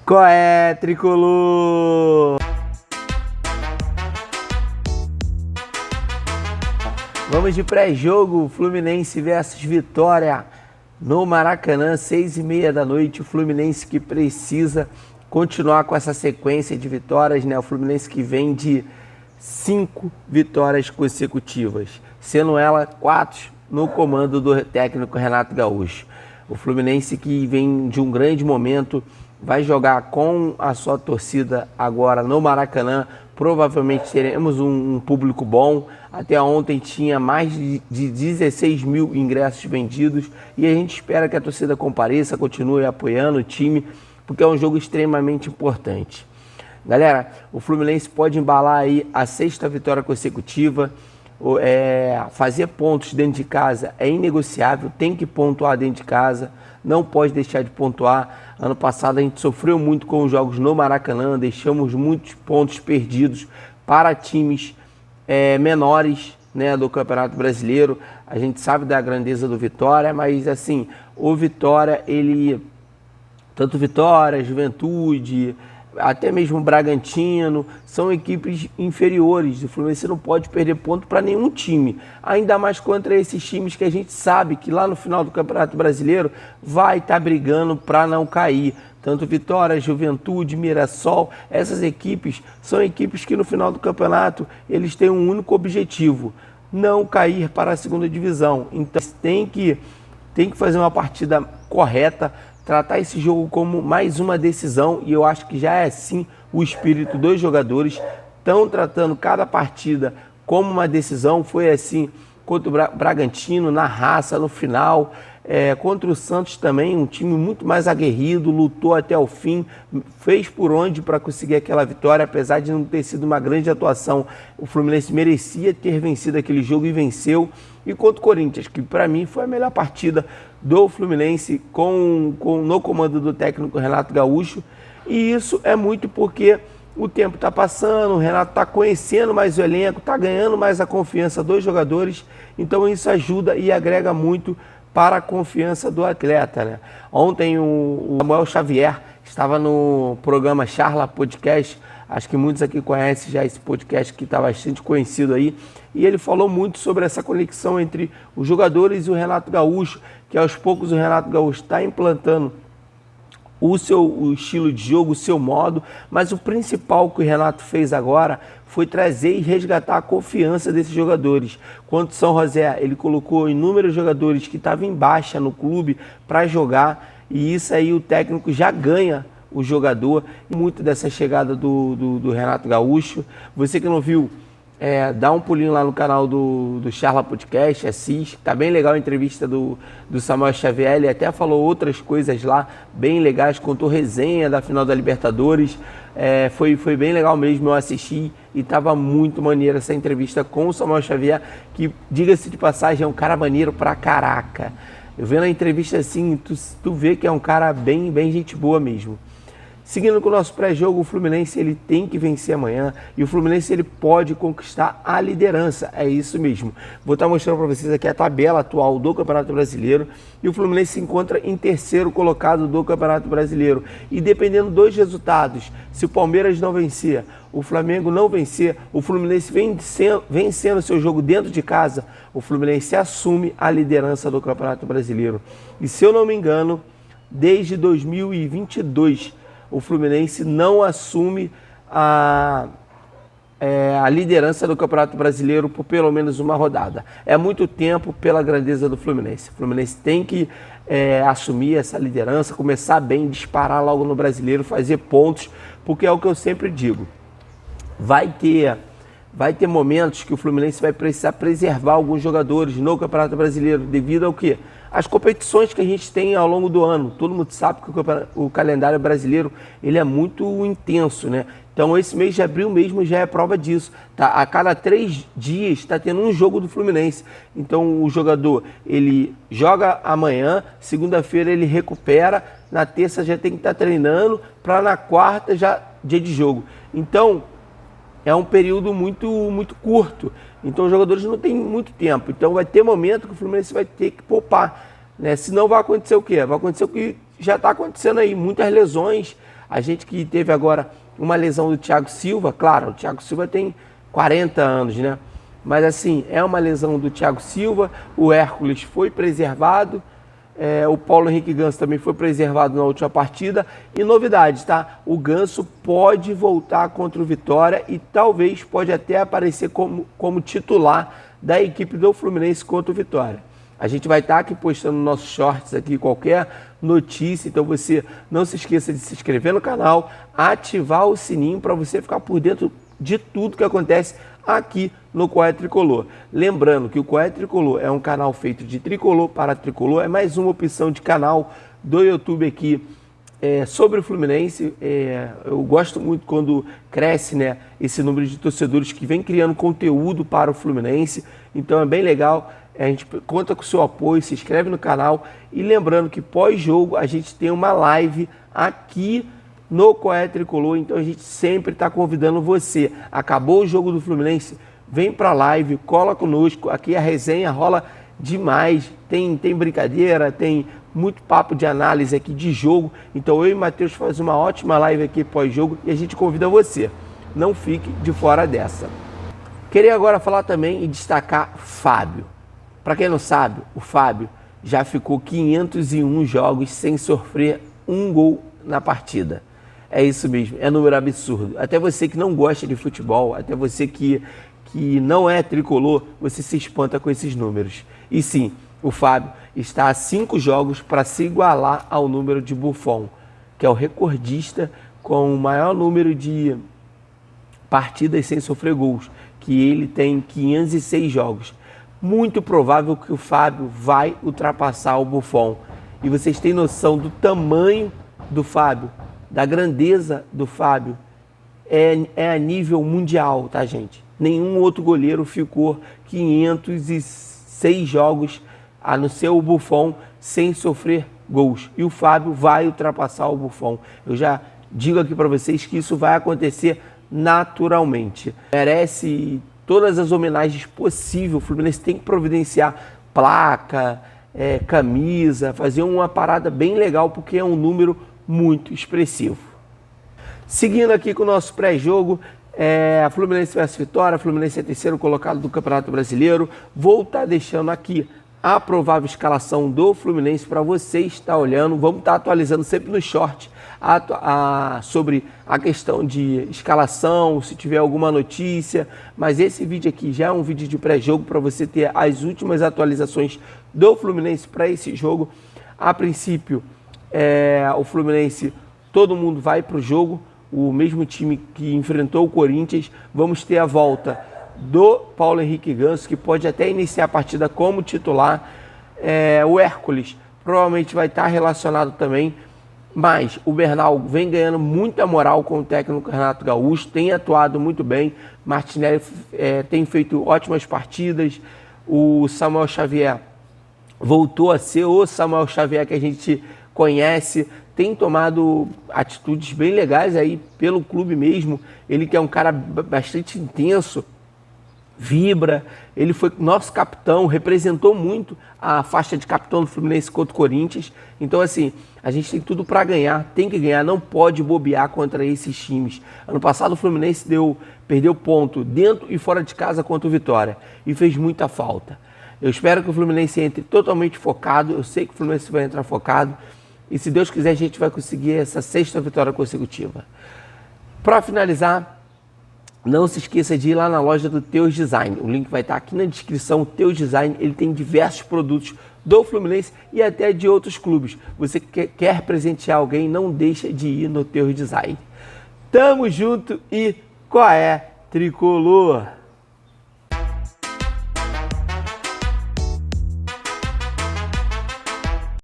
Qual é, tricolor? Vamos de pré-jogo, Fluminense versus Vitória no Maracanã, 6h30 da noite. O Fluminense que precisa continuar com essa sequência de vitórias, né? O Fluminense que vem de 5 vitórias consecutivas, sendo ela 4 no comando do técnico Renato Gaúcho. O Fluminense que vem de um grande momento, vai jogar com a sua torcida agora no Maracanã. Provavelmente teremos um público bom. Até ontem tinha mais de 16 mil ingressos vendidos e a gente espera que a torcida compareça, continue apoiando o time, porque é um jogo extremamente importante. Galera, o Fluminense pode embalar aí a 6ª vitória consecutiva. Fazer pontos dentro de casa é inegociável, tem que pontuar dentro de casa, não pode deixar de pontuar. Ano passado a gente sofreu muito com os jogos no Maracanã, deixamos muitos pontos perdidos para times menores, né, do Campeonato Brasileiro. A gente sabe da grandeza do Vitória, mas assim, o Vitória, tanto Vitória, Juventude, até mesmo o Bragantino, são equipes inferiores. O Fluminense não pode perder ponto para nenhum time, ainda mais contra esses times que a gente sabe que lá no final do Campeonato Brasileiro vai estar brigando para não cair. Tanto Vitória, Juventude, Mirassol, essas equipes são equipes que no final do campeonato eles têm um único objetivo: não cair para a 2ª divisão. Então tem que fazer uma partida correta, tratar esse jogo como mais uma decisão, e eu acho que já é assim o espírito dos jogadores. Estão tratando cada partida como uma decisão. Foi assim contra o Bragantino, na raça, no final. Contra o Santos também, um time muito mais aguerrido, lutou até o fim, fez por onde para conseguir aquela vitória, apesar de não ter sido uma grande atuação. O Fluminense merecia ter vencido aquele jogo e venceu. E contra o Corinthians, que para mim foi a melhor partida do Fluminense no comando do técnico Renato Gaúcho. E isso é muito porque o tempo está passando, o Renato está conhecendo mais o elenco, está ganhando mais a confiança dos jogadores, então isso ajuda e agrega muito para a confiança do atleta, né? Ontem o Samuel Xavier estava no programa Charla Podcast, acho que muitos aqui conhecem já esse podcast que está bastante conhecido aí, e ele falou muito sobre essa conexão entre os jogadores e o Renato Gaúcho, que aos poucos o Renato Gaúcho está implantando o estilo de jogo, o seu modo, mas o principal que o Renato fez agora foi trazer e resgatar a confiança desses jogadores. Quanto ao São José, ele colocou inúmeros jogadores que estavam em baixa no clube para jogar, e isso aí o técnico já ganha o jogador. E muito dessa chegada do Renato Gaúcho, você que não viu, dá um pulinho lá no canal do Charla Podcast, assiste, tá bem legal a entrevista do Samuel Xavier. Ele até falou outras coisas lá bem legais, contou resenha da final da Libertadores. Foi bem legal mesmo, eu assisti e tava muito maneiro essa entrevista com o Samuel Xavier, que, diga-se de passagem, é um cara maneiro pra caraca. Eu vendo a entrevista assim, tu vê que é um cara bem gente boa mesmo. Seguindo com o nosso pré-jogo, o Fluminense ele tem que vencer amanhã, e o Fluminense ele pode conquistar a liderança, é isso mesmo. Vou estar mostrando para vocês aqui a tabela atual do Campeonato Brasileiro, e o Fluminense se encontra em 3º colocado do Campeonato Brasileiro. E dependendo dos resultados, se o Palmeiras não vencer, o Flamengo não vencer, o Fluminense vencendo seu jogo dentro de casa, o Fluminense assume a liderança do Campeonato Brasileiro. E se eu não me engano, desde 2022, o Fluminense não assume a liderança do Campeonato Brasileiro por pelo menos uma rodada. É muito tempo pela grandeza do Fluminense. O Fluminense tem que assumir essa liderança, começar bem, disparar logo no Brasileiro, fazer pontos, porque é o que eu sempre digo. Vai ter momentos que o Fluminense vai precisar preservar alguns jogadores no Campeonato Brasileiro, devido ao quê? As competições que a gente tem ao longo do ano. Todo mundo sabe que o calendário brasileiro ele é muito intenso, né? Então esse mês de abril mesmo já é prova disso. Tá? A cada 3 dias está tendo um jogo do Fluminense. Então o jogador ele joga amanhã, segunda-feira ele recupera, na terça já tem que estar treinando, para na quarta já dia de jogo. Então é um período muito curto. Então os jogadores não têm muito tempo. Então vai ter momento que o Fluminense vai ter que poupar, né? Senão vai acontecer o quê? Vai acontecer o que já está acontecendo aí. Muitas lesões, A gente que teve agora uma lesão do Thiago Silva, claro, o Thiago Silva tem 40 anos, né? Mas assim, é uma lesão do Thiago Silva, o Hércules foi preservado, o Paulo Henrique Ganso também foi preservado na última partida. E novidade, tá? O Ganso pode voltar contra o Vitória e talvez pode até aparecer como titular da equipe do Fluminense contra o Vitória. A gente vai estar aqui postando nossos shorts aqui, qualquer notícia, então você não se esqueça de se inscrever no canal, ativar o sininho para você ficar por dentro de tudo que acontece aqui no Qual é Tricolor. Lembrando que o Qual é Tricolor é um canal feito de tricolor para tricolor, é mais uma opção de canal do YouTube aqui sobre o Fluminense. Eu gosto muito quando cresce, né, esse número de torcedores que vem criando conteúdo para o Fluminense, então é bem legal. A gente conta com o seu apoio, se inscreve no canal e lembrando que pós-jogo a gente tem uma live aqui no Qual é Tricolor, então a gente sempre está convidando você. Acabou o jogo do Fluminense, vem para a live, cola conosco, aqui a resenha rola demais, tem brincadeira, tem muito papo de análise aqui de jogo, então eu e o Matheus fazemos uma ótima live aqui pós-jogo e a gente convida você, não fique de fora dessa. Queria agora falar também e destacar Fábio. Para quem não sabe, o Fábio já ficou 501 jogos sem sofrer um gol na partida. É isso mesmo, é número absurdo. Até você que não gosta de futebol, até você que não é tricolor, você se espanta com esses números. E sim, o Fábio está a 5 jogos para se igualar ao número de Buffon, que é o recordista com o maior número de partidas sem sofrer gols, que ele tem 506 jogos. Muito provável que o Fábio vai ultrapassar o Buffon. E vocês têm noção do tamanho do Fábio, da grandeza do Fábio. É a nível mundial, tá, gente? Nenhum outro goleiro ficou 506 jogos, a não ser o Buffon, sem sofrer gols. E o Fábio vai ultrapassar o Buffon. Eu já digo aqui para vocês que isso vai acontecer naturalmente. Merece todas as homenagens possíveis. O Fluminense tem que providenciar placa, camisa, fazer uma parada bem legal, porque é um número muito expressivo. Seguindo aqui com o nosso pré-jogo, a Fluminense vs Vitória. A Fluminense é terceiro colocado do Campeonato Brasileiro. Vou estar deixando aqui a provável escalação do Fluminense para você estar olhando. Vamos estar atualizando sempre no short sobre a questão de escalação, se tiver alguma notícia. Mas esse vídeo aqui já é um vídeo de pré-jogo para você ter as últimas atualizações do Fluminense para esse jogo. A princípio, o Fluminense, todo mundo vai para o jogo, o mesmo time que enfrentou o Corinthians. Vamos ter a volta do Paulo Henrique Ganso, que pode até iniciar a partida como titular. O Hércules provavelmente vai estar relacionado também, mas o Bernal vem ganhando muita moral com o técnico Renato Gaúcho, tem atuado muito bem. Martinelli tem feito ótimas partidas. O Samuel Xavier voltou a ser o Samuel Xavier que a gente conhece, tem tomado atitudes bem legais aí pelo clube mesmo. Ele que é um cara bastante intenso, vibra, ele foi nosso capitão, representou muito a faixa de capitão do Fluminense contra o Corinthians. Então assim, a gente tem tudo para ganhar, tem que ganhar, não pode bobear contra esses times. Ano passado o Fluminense perdeu ponto dentro e fora de casa contra o Vitória e fez muita falta. Eu espero que o Fluminense entre totalmente focado, eu sei que o Fluminense vai entrar focado e se Deus quiser a gente vai conseguir essa 6ª vitória consecutiva. Para finalizar, não se esqueça de ir lá na loja do Teus Design. O link vai estar aqui na descrição. O Teus Design, ele tem diversos produtos do Fluminense e até de outros clubes. Você que quer presentear alguém, não deixa de ir no Teus Design. Tamo junto e qual é, Tricolor?